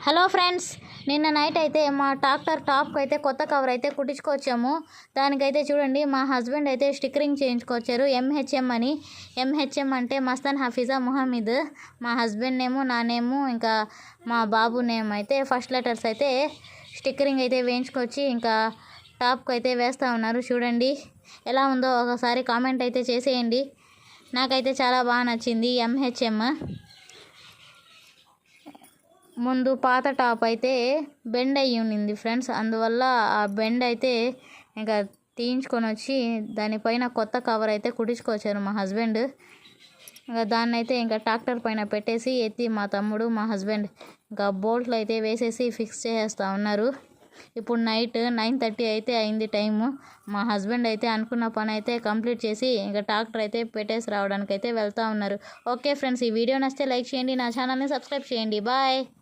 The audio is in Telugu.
హలో ఫ్రెండ్స్, నిన్న నైట్ అయితే మా ట్రాక్టర్ టాప్కి అయితే కొత్త కవర్ అయితే కుట్టించుకొచ్చాము. దానికైతే చూడండి, మా హస్బెండ్ అయితే స్టిక్కరింగ్ చేయించుకొచ్చారు ఎంహెచ్ఎం అని. ఎంహెచ్ఎం అంటే మస్తాన్ హఫీజా ముహమ్మద్. మా హస్బెండ్ నేము, నా నేము, ఇంకా మా బాబు నేమ్ అయితే ఫస్ట్ లెటర్స్ అయితే స్టిక్కరింగ్ అయితే వేయించుకొచ్చి ఇంకా టాప్కి అయితే వేస్తూ ఉన్నారు. చూడండి ఎలా ఉందో ఒకసారి కామెంట్ అయితే చేసేయండి. నాకైతే చాలా బాగా నచ్చింది ఎంహెచ్ఎం. ముందు పాత టాప్ అయితే బెండ్ అయ్యి ఉన్నింది ఫ్రెండ్స్. అందువల్ల ఆ బెండ్ అయితే ఇంకా తీయించుకొని వచ్చి దానిపైన కొత్త కవర్ అయితే కుట్టించుకొచ్చారు మా హస్బెండ్. ఇంకా దాన్ని అయితే ఇంకా ట్రాక్టర్ పైన పెట్టేసి ఎత్తి మా తమ్ముడు, మా హస్బెండ్ ఇంకా బోల్ట్లు అయితే వేసేసి ఫిక్స్ చేసేస్తూ ఉన్నారు. ఇప్పుడు నైట్ 9:30 అయితే అయింది టైము. మా హస్బెండ్ అయితే అనుకున్న పని అయితే కంప్లీట్ చేసి ఇంకా ట్రాక్టర్ అయితే పెట్టేసి రావడానికి అయితే వెళ్తూ ఉన్నారు. ఓకే ఫ్రెండ్స్, ఈ వీడియో నచ్చితే లైక్ చేయండి, నా ఛానల్ని సబ్స్క్రైబ్ చేయండి. బాయ్.